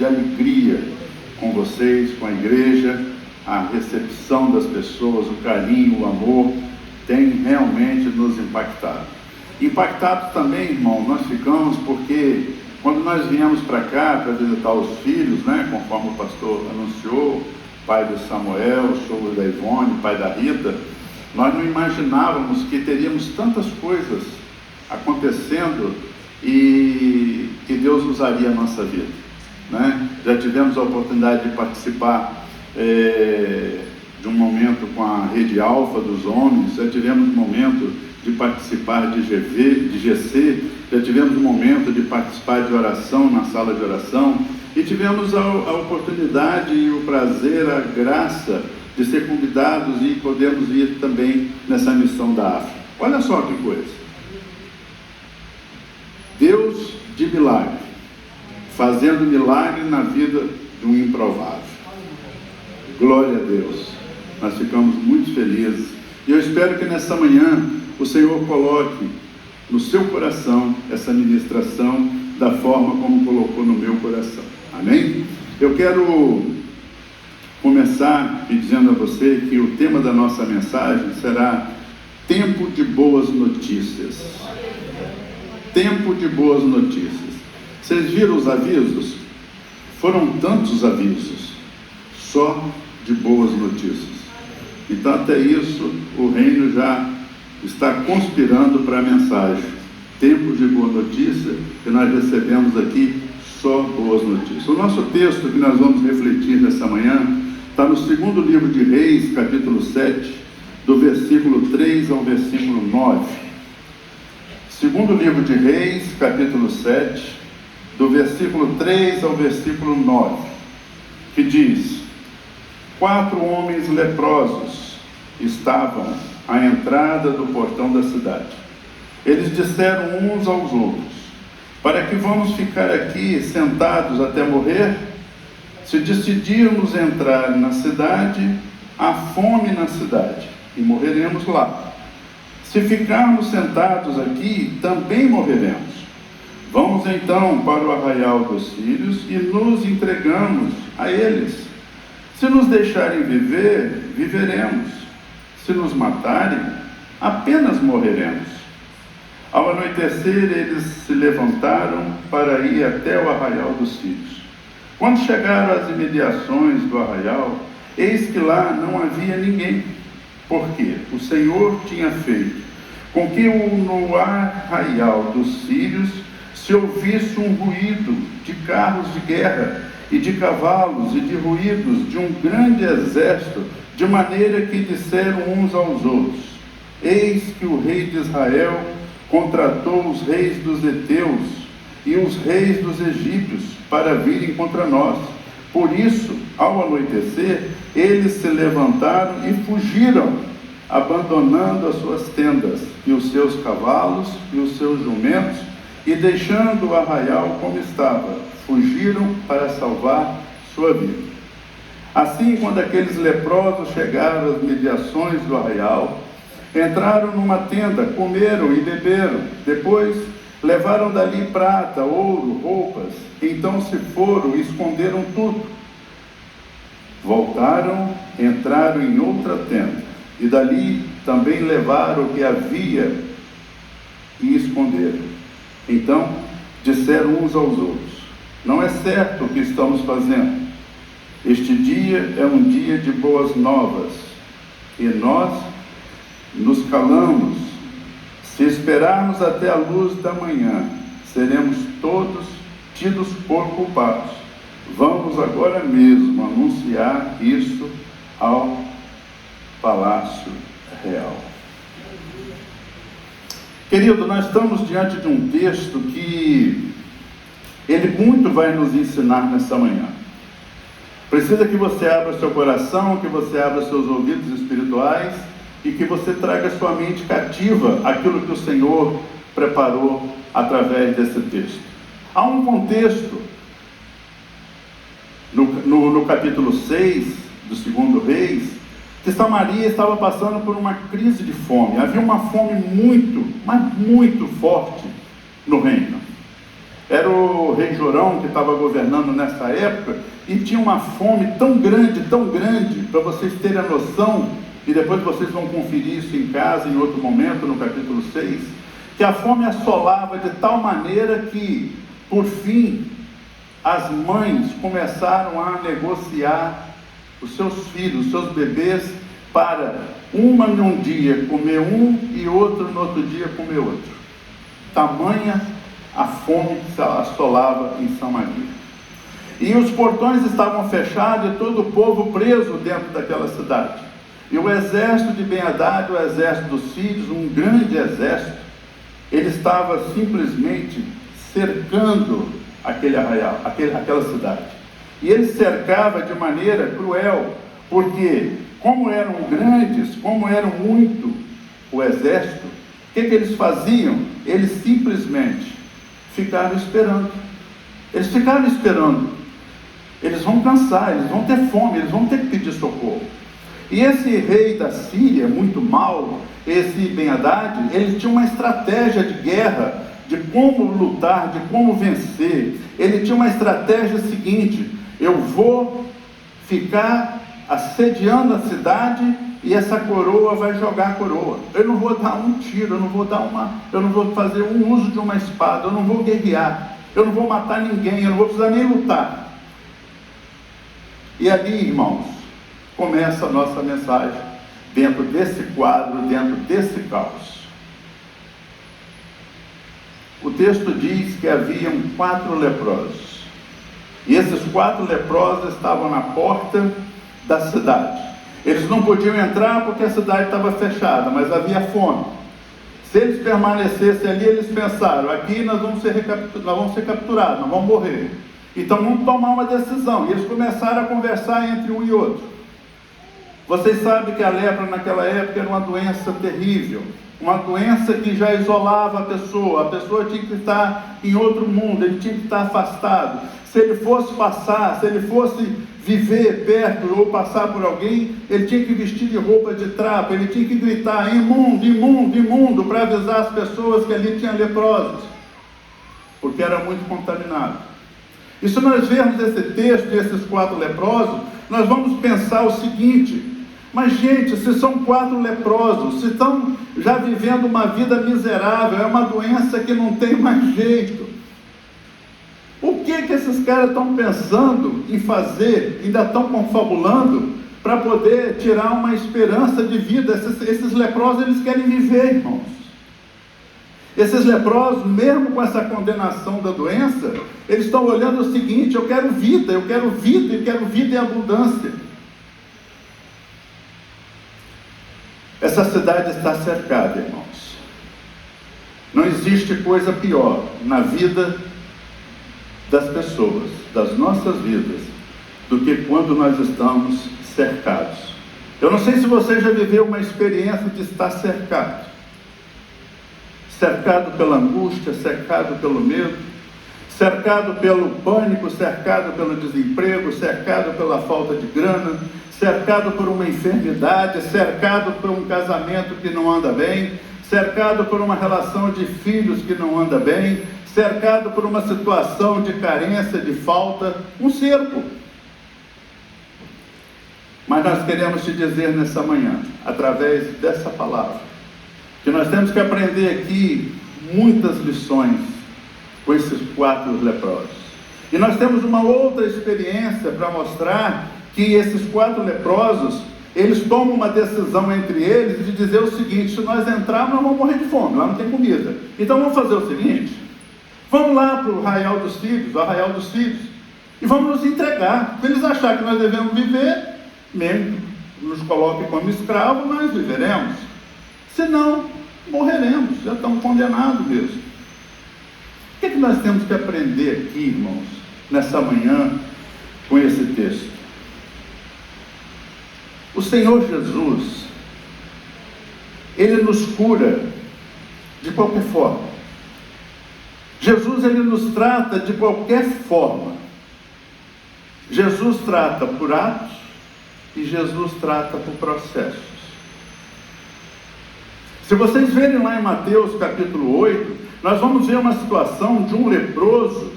de alegria com vocês, com a igreja, a recepção das pessoas, o carinho, o amor, tem realmente nos impactado. Impactado também, irmão, nós ficamos porque quando nós viemos para cá para visitar os filhos, né, conforme o pastor anunciou, pai do Samuel, sogro da Ivone, pai da Rita, nós não imaginávamos que teríamos tantas coisas acontecendo e que Deus usaria a nossa vida, né? Já tivemos a oportunidade de participar de um momento com a Rede Alfa dos homens, já tivemos um momento de participar de GC, já tivemos um momento de participar de oração na sala de oração, e tivemos a oportunidade e o prazer, a graça de ser convidados e podermos ir também nessa missão da África. Olha só que coisa. Deus de milagre, fazendo milagre na vida de um improvável. Glória a Deus. Nós ficamos muito felizes. E eu espero que nessa manhã o Senhor coloque no seu coração essa ministração da forma como colocou no meu coração. Amém? Eu quero começar dizendo a você que o tema da nossa mensagem será Tempo de Boas Notícias. Tempo de Boas Notícias. Vocês viram os avisos? Foram tantos avisos, só de boas notícias. Então até isso o reino já está conspirando para a mensagem. Tempo de boa notícia, que nós recebemos aqui só boas notícias. O nosso texto que nós vamos refletir nessa manhã está no segundo livro de Reis, capítulo 7, do versículo 3 ao versículo 9. Segundo livro de Reis, capítulo 7, do versículo 3 ao versículo 9, que diz: 4 homens leprosos estavam à entrada do portão da cidade. Eles disseram uns aos outros: para que vamos ficar aqui sentados até morrer? Se decidirmos entrar na cidade, há fome na cidade, e morreremos lá. Se ficarmos sentados aqui, também morreremos. Vamos então para o arraial dos sírios e nos entregamos a eles. Se nos deixarem viver, viveremos. Se nos matarem, apenas morreremos. Ao anoitecer, eles se levantaram para ir até o arraial dos sírios. Quando chegaram às imediações do arraial, eis que lá não havia ninguém, porque o Senhor tinha feito com que no arraial dos sírios se ouvisse um ruído de carros de guerra e de cavalos e de ruídos de um grande exército, de maneira que disseram uns aos outros: eis que o rei de Israel contratou os reis dos heteus e os reis dos egípcios para virem contra nós. Por isso, ao anoitecer, eles se levantaram e fugiram, abandonando as suas tendas e os seus cavalos e os seus jumentos, e deixando o arraial como estava, fugiram para salvar sua vida. Assim, quando aqueles leprosos chegaram às mediações do arraial, entraram numa tenda, comeram e beberam. Depois levaram dali prata, ouro, roupas. Então se foram e esconderam tudo. Voltaram, entraram em outra tenda, e dali também levaram o que havia e esconderam. Então disseram uns aos outros: não é certo o que estamos fazendo. Este dia é um dia de boas novas, e nós nos calamos. Se esperarmos até a luz da manhã, seremos todos tidos por culpados. Vamos agora mesmo anunciar isso ao Palácio Real. Querido, nós estamos diante de um texto que ele muito vai nos ensinar nessa manhã. Precisa que você abra seu coração, que você abra seus ouvidos espirituais e que você traga sua mente cativa àquilo que o Senhor preparou através desse texto. Há um contexto no capítulo 6 do segundo Reis, que Samaria estava passando por uma crise de fome. Havia uma fome muito, mas muito forte no reino. Era o rei Jorão que estava governando nessa época e tinha uma fome tão grande, para vocês terem a noção, e depois vocês vão conferir isso em casa em outro momento, no capítulo 6, que a fome assolava de tal maneira que, por fim, as mães começaram a negociar os seus filhos, os seus bebês, para uma num dia comer um e outro no outro dia comer outro. Tamanha a fome que assolava em Samaria. E os portões estavam fechados e todo o povo preso dentro daquela cidade. E o exército de Ben-Hadad, o exército dos sírios, um grande exército, ele estava simplesmente cercando aquele arraial, aquela cidade. E ele cercava de maneira cruel, porque como eram grandes, como eram muito o exército, o que eles faziam? Eles simplesmente ficaram esperando. Eles ficaram esperando. Eles vão cansar, eles vão ter fome, eles vão ter que pedir socorro. E esse rei da Síria, muito mau, esse Ben-Hadad, ele tinha uma estratégia de guerra, de como lutar, de como vencer. Ele tinha uma estratégia seguinte: eu vou ficar assediando a cidade e essa coroa vai jogar a coroa. Eu não vou dar um tiro, eu não vou fazer um uso de uma espada, eu não vou guerrear, eu não vou matar ninguém, eu não vou precisar nem lutar. E ali, irmãos, começa a nossa mensagem, dentro desse quadro, dentro desse caos. O texto diz que haviam 4 leprosos. E esses 4 leprosos estavam na porta da cidade. Eles não podiam entrar porque a cidade estava fechada, mas havia fome. Se eles permanecessem ali, eles pensaram: aqui nós vamos ser capturados, nós vamos morrer. Então vamos tomar uma decisão. E eles começaram a conversar entre um e outro. Vocês sabem que a lepra naquela época era uma doença terrível, uma doença que já isolava a pessoa tinha que estar em outro mundo, ele tinha que estar afastado. Se ele fosse passar, se ele fosse viver perto ou passar por alguém, ele tinha que vestir de roupa de trapo, ele tinha que gritar: imundo, imundo, imundo, para avisar as pessoas que ali tinha leprosos, porque era muito contaminado. E se nós vermos esse texto desses 4 leprosos, nós vamos pensar o seguinte: mas gente, se são 4 leprosos, se estão já vivendo uma vida miserável, é uma doença que não tem mais jeito, o que esses caras estão pensando em fazer, ainda estão confabulando para poder tirar uma esperança de vida? Esses leprosos, eles querem viver, irmãos. Esses leprosos, mesmo com essa condenação da doença, eles estão olhando o seguinte: eu quero vida, eu quero vida, eu quero vida em abundância. Essa cidade está cercada, irmãos. Não existe coisa pior na vida das pessoas, das nossas vidas, do que quando nós estamos cercados. Eu não sei se você já viveu uma experiência de estar cercado. Cercado pela angústia, cercado pelo medo, cercado pelo pânico, cercado pelo desemprego, cercado pela falta de grana, cercado por uma enfermidade, cercado por um casamento que não anda bem, cercado por uma relação de filhos que não anda bem, cercado por uma situação de carência, de falta, um cerco. Mas nós queremos te dizer nessa manhã, através dessa palavra, que nós temos que aprender aqui muitas lições com esses 4 leprosos. E nós temos uma outra experiência para mostrar que esses 4 leprosos, eles tomam uma decisão entre eles de dizer o seguinte: se nós entrarmos, nós vamos morrer de fome, lá não tem comida. Então vamos fazer o seguinte: vamos lá para o arraial dos filhos, e vamos nos entregar. Se eles acharem que nós devemos viver, mesmo nos coloquem como escravos, nós viveremos. Se não, morreremos, já estamos condenados mesmo. O que nós temos que aprender aqui, irmãos, nessa manhã, com esse texto? O Senhor Jesus, Ele nos cura de qualquer forma. Jesus, Ele nos trata de qualquer forma. Jesus trata por atos e Jesus trata por processos. Se vocês verem lá em Mateus capítulo 8, nós vamos ver uma situação de um leproso,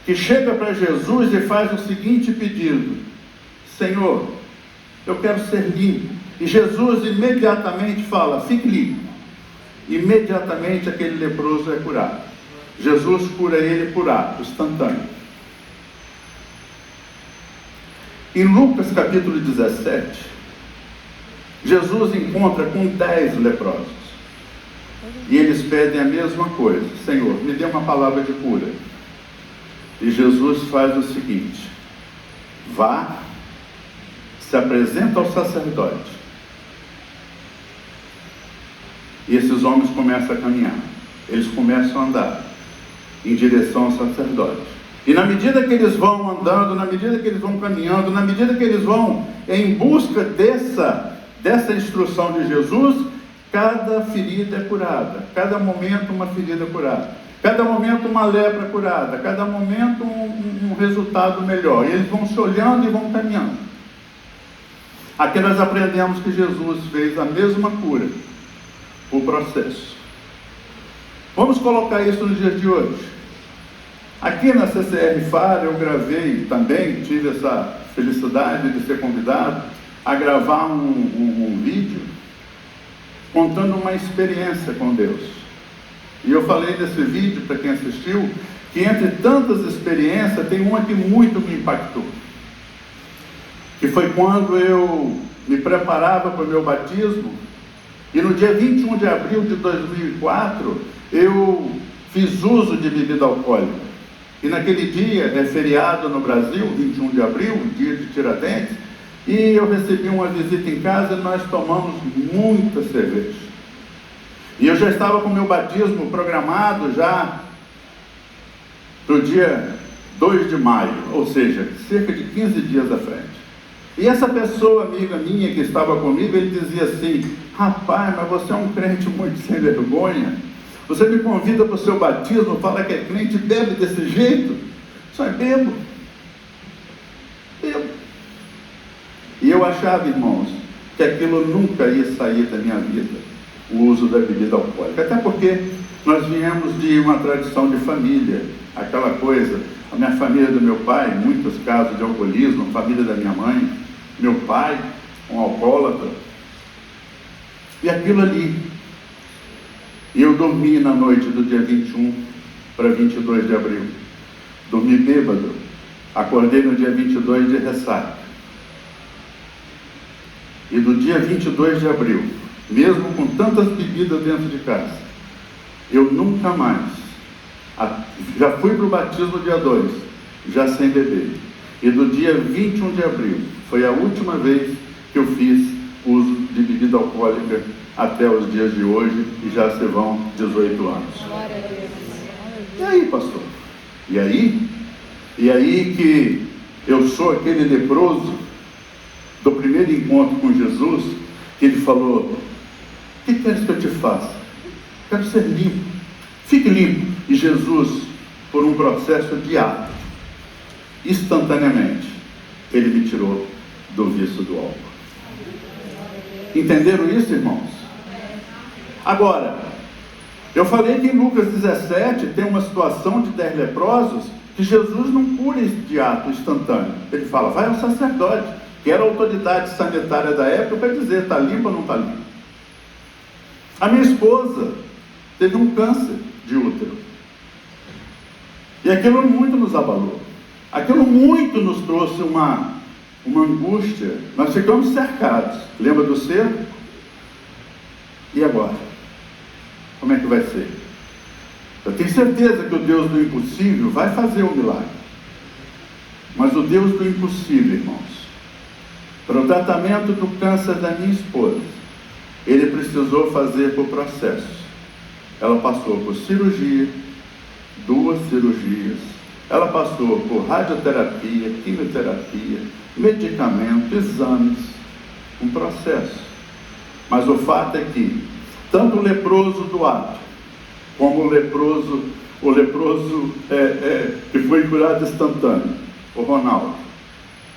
que chega para Jesus e faz o seguinte pedido: Senhor, eu quero ser limpo. E Jesus imediatamente fala: fique limpo. Imediatamente aquele leproso é curado. Jesus cura ele por ato instantâneo. Em Lucas capítulo 17, Jesus encontra com 10 leprosos. E eles pedem a mesma coisa: Senhor, me dê uma palavra de cura. E Jesus faz o seguinte: vá, se apresenta ao sacerdote. E esses homens começam a caminhar. Eles começam a andar em direção ao sacerdote. E na medida que eles vão andando, na medida que eles vão caminhando, na medida que eles vão em busca dessa instrução de Jesus, cada ferida é curada, cada momento uma ferida curada, cada momento uma lepra curada, cada momento um resultado melhor. E eles vão se olhando e vão caminhando. Aqui nós aprendemos que Jesus fez a mesma cura, o processo. Vamos colocar isso nos dias de hoje. Aqui na CCR Fara eu gravei também, tive essa felicidade de ser convidado a gravar um vídeo contando uma experiência com Deus. E eu falei nesse vídeo, para quem assistiu, que entre tantas experiências tem uma que muito me impactou, que foi quando eu me preparava para o meu batismo. E no dia 21 de abril de 2004, eu fiz uso de bebida alcoólica. E naquele dia, é feriado no Brasil, 21 de abril, dia de Tiradentes, e eu recebi uma visita em casa e nós tomamos muita cerveja. E eu já estava com o meu batismo programado já para o dia 2 de maio, ou seja, cerca de 15 dias à frente. E essa pessoa, amiga minha que estava comigo, ele dizia assim: rapaz, mas você é um crente muito sem vergonha. Você me convida para o seu batismo, fala que é crente, bebe desse jeito. Só bebo. E eu achava, irmãos, que aquilo nunca ia sair da minha vida, o uso da bebida alcoólica. Até porque nós viemos de uma tradição de família, aquela coisa, a minha família do meu pai, muitos casos de alcoolismo, a família da minha mãe, meu pai, um alcoólatra. E aquilo ali. E eu dormi na noite do dia 21 para 22 de abril. Dormi bêbado. Acordei no dia 22 de ressaca. E do dia 22 de abril, mesmo com tantas bebidas dentro de casa, eu nunca mais, já fui para o batismo dia 2, já sem beber. E do dia 21 de abril, foi a última vez que eu fiz uso de bebida alcoólica até os dias de hoje, e já se vão 18 anos. E aí, pastor? E aí que eu sou aquele leproso do primeiro encontro com Jesus, que ele falou: o que queres que eu te faça? Quero ser limpo. Fique limpo. E Jesus, por um processo de ato, instantaneamente, ele me tirou do vício do álcool. Entenderam isso, irmãos? Agora, eu falei que em Lucas 17 tem uma situação de 10 leprosos que Jesus não cura de ato instantâneo. Ele fala: vai ao sacerdote, que era a autoridade sanitária da época, para dizer está limpo ou não está limpo. A minha esposa teve um câncer de útero. E aquilo muito nos abalou. Aquilo muito nos trouxe uma angústia. Nós ficamos cercados. Lembra do cerco? E agora? Como é que vai ser? Eu tenho certeza que o Deus do impossível vai fazer o milagre. Mas o Deus do impossível, irmãos, para o tratamento do câncer da minha esposa, ele precisou fazer por processo. Ela passou por cirurgia, 2 cirurgias. Ela passou por radioterapia, quimioterapia, medicamento, exames, um processo. Mas o fato é que tanto o leproso do ato, como o leproso que foi curado instantâneo, o Ronaldo,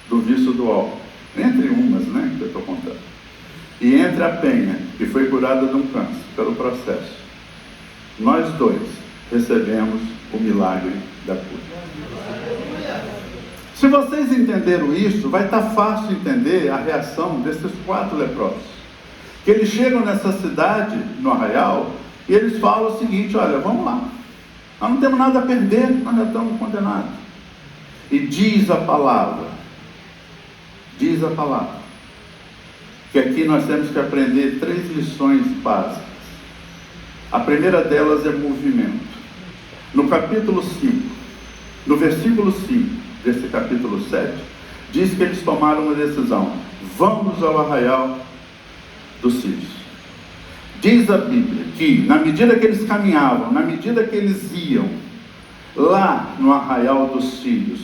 do vício do álcool, entre umas, que eu estou contando, e entre a Penha, que foi curada de um câncer pelo processo, nós dois recebemos o milagre da cura. Se vocês entenderam isso, vai estar fácil entender a reação desses 4 leprosos. Que eles chegam nessa cidade, no arraial, e eles falam o seguinte: olha, vamos lá, nós não temos nada a perder, nós já estamos condenados. E diz a palavra, que aqui nós temos que aprender 3 lições básicas. A primeira delas é movimento. No capítulo 5, no versículo 5 desse capítulo 7, diz que eles tomaram uma decisão: vamos ao arraial dos sírios. Diz a Bíblia que, na medida que eles caminhavam, na medida que eles iam lá no arraial dos sírios,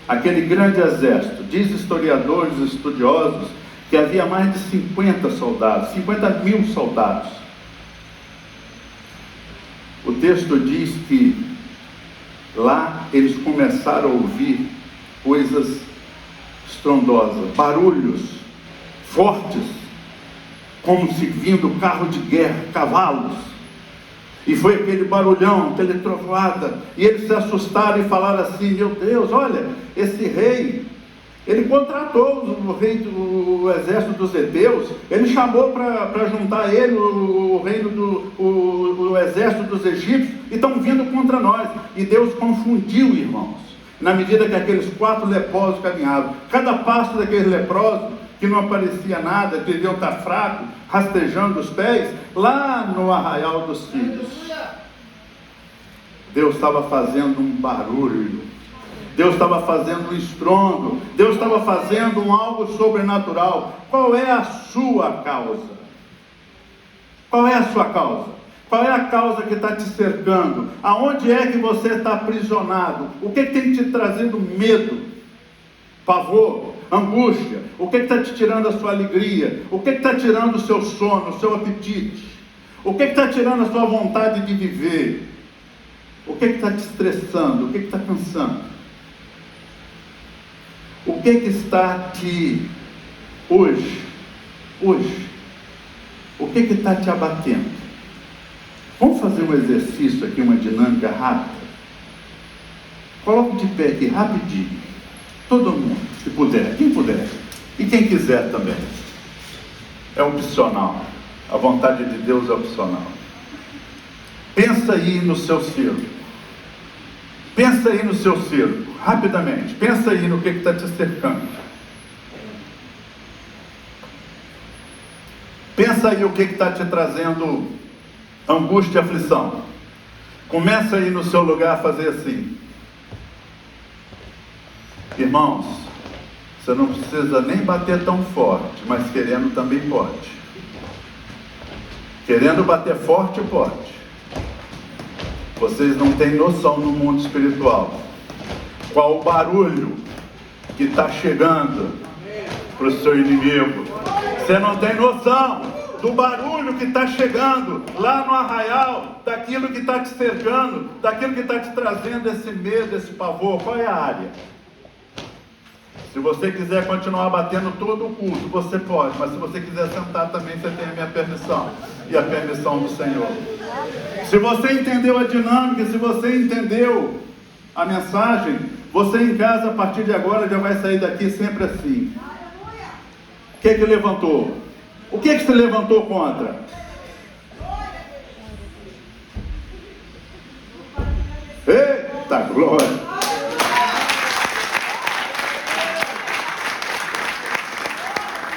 aquele grande exército, diz historiadores, estudiosos, que havia mais de 50 soldados, 50.000 soldados. O texto diz que lá eles começaram a ouvir coisas estrondosas, barulhos fortes, como se vindo carro de guerra, cavalos. E foi aquele barulhão, aquele trovoada, e eles se assustaram e falaram assim: meu Deus, olha, esse rei, ele contratou o exército dos heteus, ele chamou para juntar ele, o exército dos egípcios, e estão vindo contra nós. E Deus confundiu, irmãos, na medida que aqueles 4 leprosos caminhavam. Cada passo daqueles leprosos, que não aparecia nada, que deviam estar fracos, rastejando os pés, lá no arraial dos sírios, Deus estava fazendo um barulho, Deus estava fazendo um estrondo, Deus estava fazendo algo sobrenatural. Qual é a sua causa? Qual é a sua causa? Qual é a causa que está te cercando? Aonde é que você está aprisionado? O que tem te trazido medo, pavor, angústia? O que está te tirando a sua alegria? O que está tirando o seu sono, o seu apetite? O que está tirando a sua vontade de viver? O que está te estressando? O que está cansando? O que está te, hoje, o que está te abatendo? Vamos fazer um exercício aqui, uma dinâmica rápida. Coloque de pé aqui, rapidinho. Todo mundo, se puder, quem puder. E quem quiser também. É opcional. A vontade de Deus é opcional. Pensa aí no seu círculo. Pensa aí no seu círculo, rapidamente. Pensa aí no que está te cercando. Pensa aí o que está te trazendo angústia e aflição. Começa aí no seu lugar a fazer assim. Irmãos, você não precisa nem bater tão forte, mas querendo também pode. Querendo bater forte, pode. Vocês não têm noção no mundo espiritual qual o barulho que está chegando para o seu inimigo. Você não tem noção do barulho que está chegando lá no arraial, daquilo que está te cercando, daquilo que está te trazendo esse medo, esse pavor. Qual é a área? Se você quiser continuar batendo todo o culto, você pode, mas se você quiser sentar também, você tem a minha permissão e a permissão do Senhor. Se você entendeu a dinâmica, se você entendeu a mensagem, você em casa, a partir de agora, já vai sair daqui sempre assim. O que levantou? O que você levantou contra? Eita glória!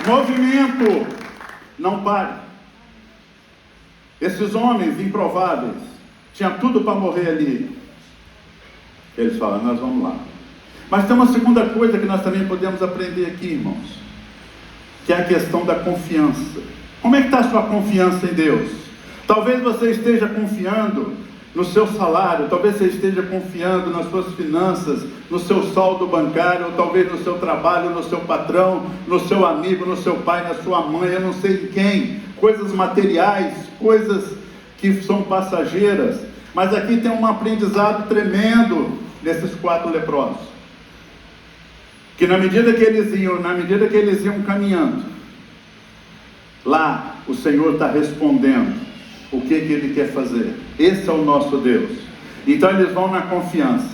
Movimento, não pare. Esses homens improváveis tinham tudo para morrer ali. Eles falam: nós vamos lá. Mas tem uma segunda coisa que nós também podemos aprender aqui, irmãos, que é a questão da confiança. Como é que está a sua confiança em Deus? Talvez você esteja confiando no seu salário, talvez você esteja confiando nas suas finanças, no seu saldo bancário, ou talvez no seu trabalho, no seu patrão, no seu amigo, no seu pai, na sua mãe, eu não sei em quem, coisas materiais, coisas que são passageiras. Mas aqui tem um aprendizado tremendo nesses 4 leprosos, que na medida que eles iam caminhando, lá o Senhor está respondendo o que Ele quer fazer. Esse é o nosso Deus. Então eles vão na confiança.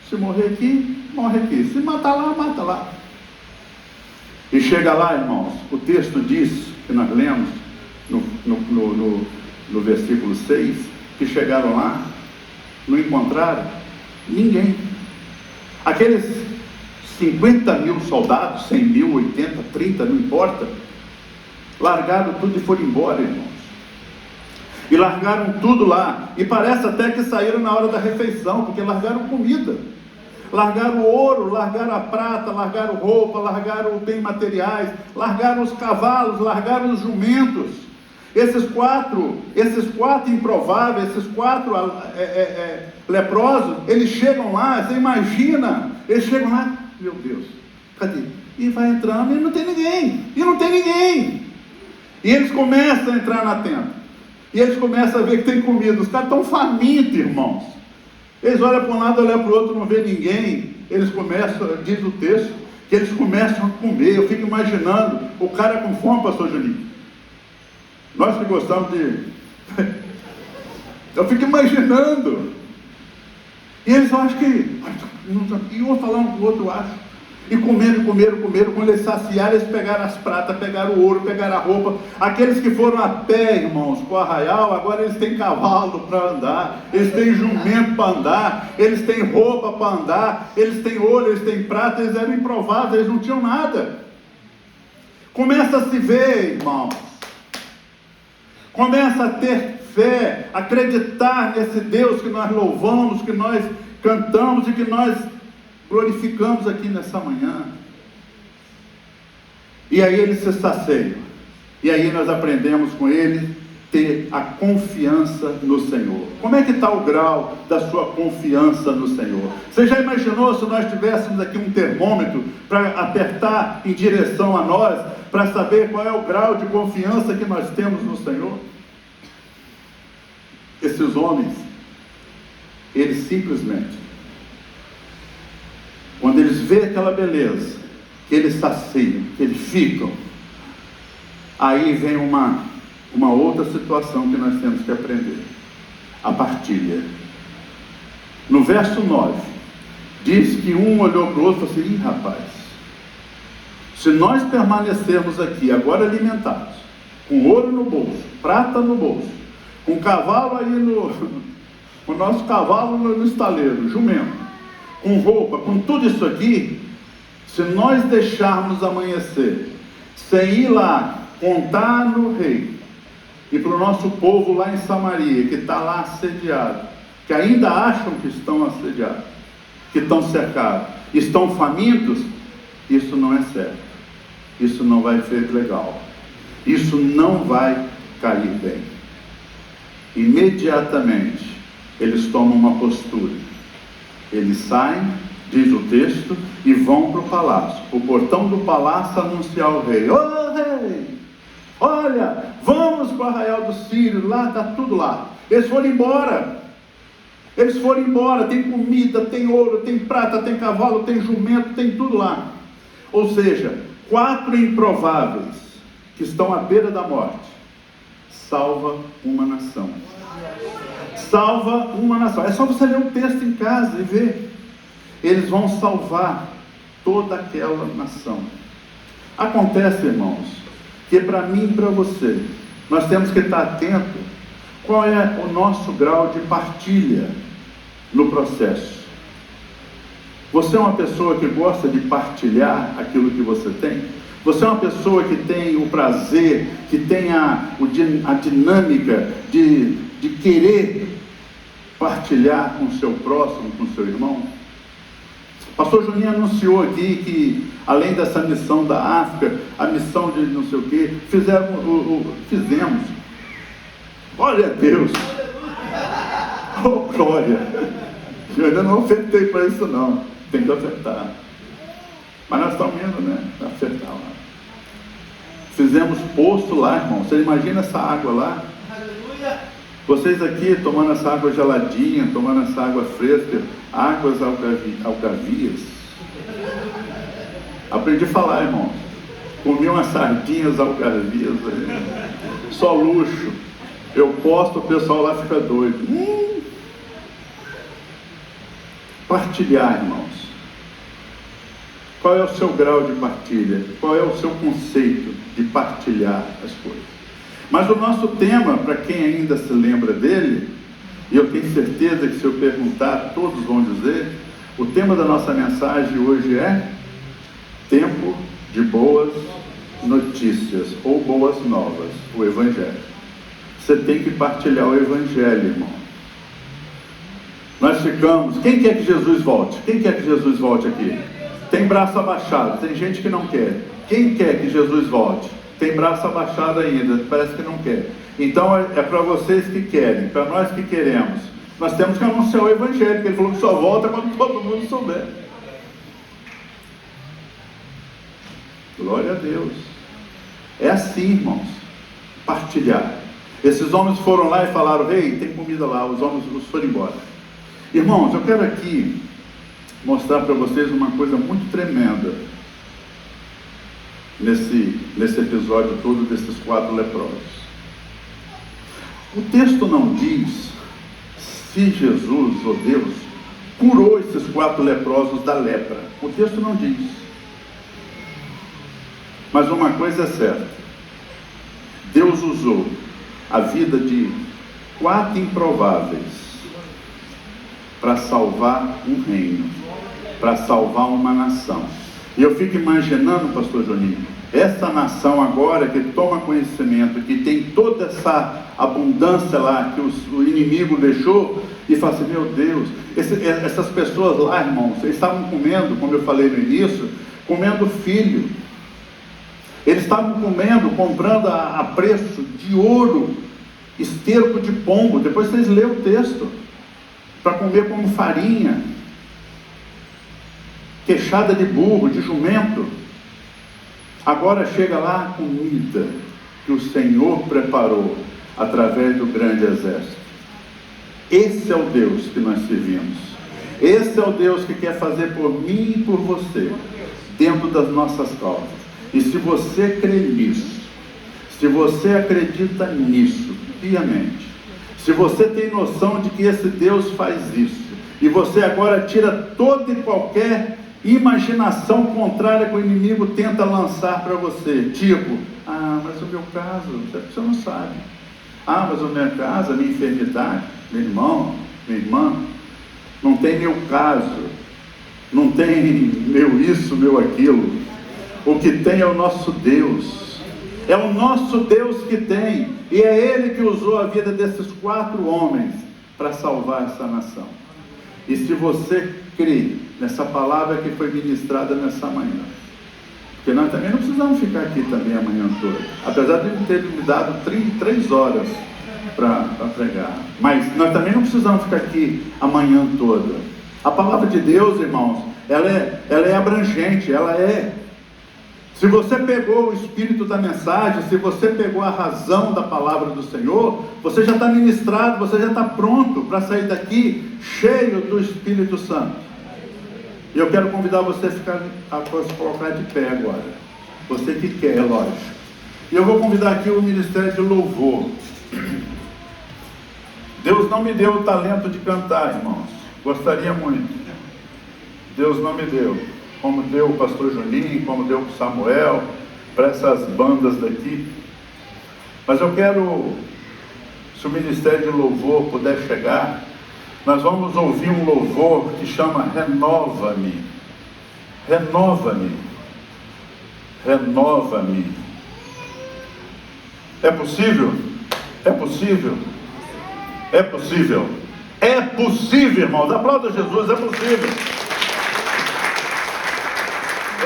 Se morrer aqui, morre aqui. Se matar lá, mata lá. E chega lá, irmãos, o texto diz, que nós lemos no versículo 6, que chegaram lá, não encontraram ninguém. Aqueles 50 mil soldados, 100 mil, 80, 30, não importa, largaram tudo e foram embora, irmãos. E largaram tudo lá, e parece até que saíram na hora da refeição, porque largaram comida, largaram o ouro, largaram a prata, largaram roupa, largaram bens materiais, largaram os cavalos, largaram os jumentos. Esses quatro improváveis, esses quatro leprosos, eles chegam lá, você imagina, eles chegam lá, meu Deus, cadê? E vai entrando e não tem ninguém, e eles começam a entrar na tenda, e eles começam a ver que tem comida, os caras estão famintos, irmãos, eles olham para um lado, olham para o outro, não vê ninguém, eles começam, diz o texto, que eles começam a comer. Eu fico imaginando, o cara com fome, pastor Juninho, nós que gostamos de... eu fico imaginando, e eles acham que, e um falando com o outro, acho, e comeram, quando eles saciaram, eles pegaram as pratas, pegaram o ouro, pegaram a roupa. Aqueles que foram a pé, irmãos, para o arraial, agora eles têm cavalo para andar, eles têm jumento para andar, eles têm roupa para andar, eles têm ouro, eles têm prata, eles eram improváveis, eles não tinham nada. Começa a se ver, irmãos, começa a ter fé, acreditar nesse Deus que nós louvamos, que nós cantamos e que nós glorificamos aqui nessa manhã. E aí ele se sacia. E aí nós aprendemos com ele ter a confiança no Senhor. Como é que está o grau da sua confiança no Senhor? Você já imaginou se nós tivéssemos aqui um termômetro para apertar em direção a nós, para saber qual é o grau de confiança que nós temos no Senhor? Esses homens, eles simplesmente, quando eles veem aquela beleza, que eles saciam, que eles ficam, aí vem uma outra situação que nós temos que aprender: a partilha. No verso 9, diz que um olhou para o outro e falou assim: ih, rapaz, se nós permanecermos aqui agora alimentados, com ouro no bolso, prata no bolso, com cavalo aí o nosso cavalo no estaleiro, jumento, com roupa, com tudo isso aqui, se nós deixarmos amanhecer, sem ir lá contar no rei, e para o nosso povo lá em Samaria, que está lá assediado, que ainda acham que estão assediados, que estão cercados, estão famintos, isso não é certo, isso não vai ser legal, isso não vai cair bem. Imediatamente eles tomam uma postura. Eles saem, diz o texto, e vão para o palácio. O portão do palácio anuncia ao rei: ô rei, olha, vamos para o arraial dos Sírios, lá está tudo lá. Eles foram embora, tem comida, tem ouro, tem prata, tem cavalo, tem jumento, tem tudo lá. Ou seja, 4 improváveis que estão à beira da morte, salva uma nação. Salva uma nação. É só você ler o texto em casa e ver. Eles vão salvar toda aquela nação. Acontece, irmãos, que para mim e para você, nós temos que estar atento qual é o nosso grau de partilha no processo. Você é uma pessoa que gosta de partilhar aquilo que você tem? Você é uma pessoa que tem o prazer, que tem a dinâmica de querer partilhar com o seu próximo, com o seu irmão? O pastor Juninho anunciou aqui que, além dessa missão da África, a missão de não sei o que, fizemos. Glória a Deus! Oh, glória! Eu ainda não ofertei para isso não, tem que ofertar. Mas nós estamos indo, né? Ofertar lá. Fizemos poço lá, irmão. Você imagina essa água lá? Vocês aqui tomando essa água geladinha, tomando essa água fresca, águas alcavias. Aprendi a falar, irmão. Comi umas sardinhas alcavias, só luxo. Eu posto, o pessoal lá fica doido. Partilhar, irmãos. Qual é o seu grau de partilha? Qual é o seu conceito de partilhar as coisas? Mas o nosso tema, para quem ainda se lembra dele, e eu tenho certeza que se eu perguntar, todos vão dizer, o tema da nossa mensagem hoje é tempo de boas notícias, ou boas novas, o Evangelho. Você tem que partilhar o Evangelho, irmão. Nós ficamos, quem quer que Jesus volte? Quem quer que Jesus volte aqui? Tem braço abaixado, tem gente que não quer. Quem quer que Jesus volte? Tem braço abaixado ainda, parece que não quer. Então é para vocês que querem, para nós que queremos. Nós temos que anunciar o Evangelho, porque ele falou que só volta quando todo mundo souber. Glória a Deus. É assim, irmãos, partilhar. Esses homens foram lá e falaram: ei, tem comida lá. Os homens foram embora. Irmãos, eu quero aqui mostrar para vocês uma coisa muito tremenda nesse episódio todo desses 4 leprosos. O texto não diz se Jesus, ou Deus, curou esses 4 leprosos da lepra. O texto não diz. Mas uma coisa é certa: Deus usou a vida de 4 improváveis para salvar um reino, para salvar uma nação. E eu fico imaginando, pastor Juninho, essa nação agora que toma conhecimento, que tem toda essa abundância lá que o inimigo deixou, e fala assim: meu Deus, essas pessoas lá, irmãos, eles estavam comendo, como eu falei no início, comendo filho. Eles estavam comendo, comprando a preço de ouro, esterco de pombo. Depois vocês lêem o texto, para comer como farinha, queixada de burro, de jumento. Agora chega lá a comida que o Senhor preparou através do grande exército. Esse é o Deus que nós servimos. Esse é o Deus que quer fazer por mim e por você, dentro das nossas causas. E se você crê nisso, se você acredita nisso piamente, se você tem noção de que esse Deus faz isso, e você agora tira toda e qualquer imaginação contrária que o inimigo tenta lançar para você, tipo: ah, mas o meu caso, você não sabe. Ah, mas o meu caso, a minha enfermidade, meu irmão, minha irmã, não tem meu caso, não tem meu isso, meu aquilo. O que tem é o nosso Deus. É o nosso Deus que tem. E é Ele que usou a vida desses 4 homens para salvar essa nação. E se você crê nessa palavra que foi ministrada nessa manhã, porque nós também não precisamos ficar aqui também a manhã toda, apesar de ele ter me dado 3 horas para pregar, mas nós também não precisamos ficar aqui a manhã toda. A palavra de Deus, irmãos, ela é abrangente, ela é. Se você pegou o espírito da mensagem, se você pegou a razão da palavra do Senhor, você já está ministrado, você já está pronto para sair daqui cheio do Espírito Santo. E eu quero convidar você a se colocar de pé agora. Você que quer, é lógico. E eu vou convidar aqui o ministério de louvor. Deus não me deu o talento de cantar, irmãos. Gostaria muito. Deus não me deu. Como deu o pastor Juninho, como deu o Samuel, para essas bandas daqui. Mas eu quero, se o ministério de louvor puder chegar, nós vamos ouvir um louvor que chama Renova-me. Renova-me. Renova-me. É possível? É possível? É possível. É possível, irmãos. Aplauda Jesus, é possível.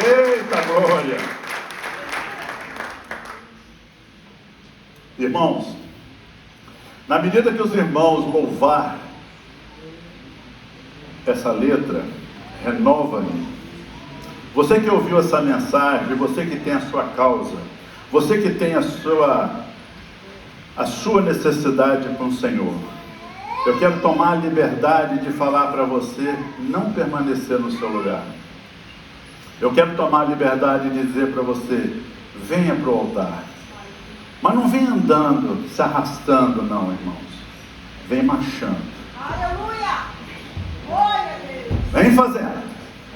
Eita glória! Irmãos, na medida que os irmãos louvar essa letra, renova-me. Você que ouviu essa mensagem, você que tem a sua causa, você que tem a sua necessidade com o Senhor, eu quero tomar a liberdade de falar para você não permanecer no seu lugar. Eu quero tomar a liberdade de dizer para você: venha para o altar. Mas não vem andando, se arrastando não, irmãos. Vem marchando. Aleluia! Glória a Deus! Vem fazendo.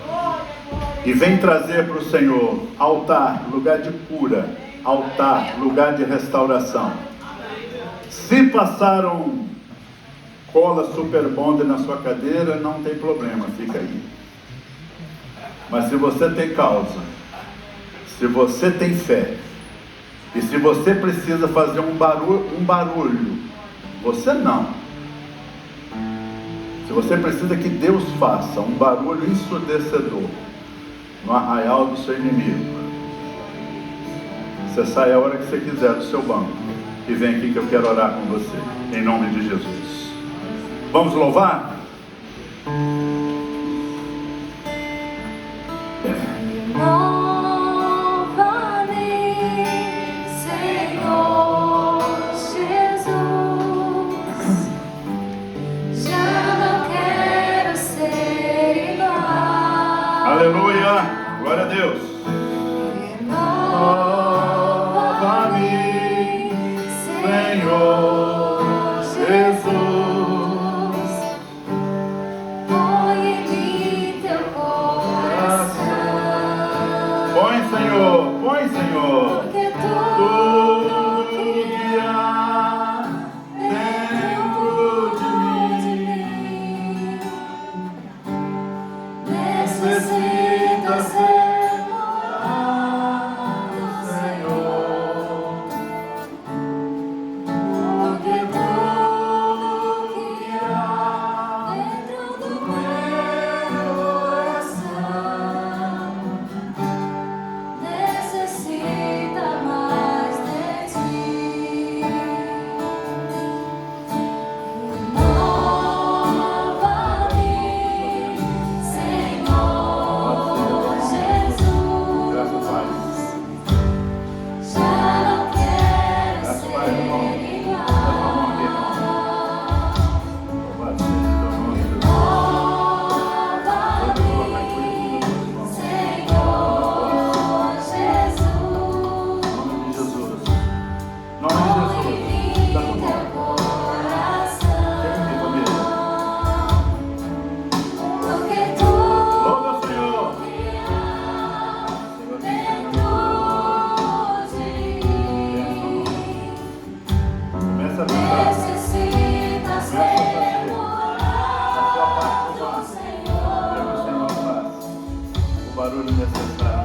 Glória, glória. E vem trazer para o Senhor altar, lugar de cura. Altar, lugar de restauração. Se passaram cola super bonder na sua cadeira, não tem problema, fica aí. Mas se você tem causa, se você tem fé, e se você precisa fazer um barulho, você não. Se você precisa que Deus faça um barulho ensurdecedor no arraial do seu inimigo, você sai a hora que você quiser do seu banco e vem aqui que eu quero orar com você, em nome de Jesus. Vamos louvar? Aleluia, glória a Deus. Renova-me, Senhor Jesus. Põe em mim teu coração. Põe, Senhor, põe, Senhor. Porque Tudo que há dentro de mim necessita ser morado, Senhor. Porque tudo que há dentro do meu coração necessita mais de ti. Renova-me, Senhor Jesus. Graças, Pai. Já não quero Graças, ser Pai, irmão. igual. Louvado seja o teu nome, Jesus. Renova-me, Senhor Jesus. Em nome de Jesus. Em nome de Põe Jesus. em Dá mim tua mão. teu coração. Chega aqui comigo. Porque tudo Louva, Senhor. que há dentro de mim Começa a cantar. necessita ser morado, Pega o Senhor. Senhor faz o barulho necessário.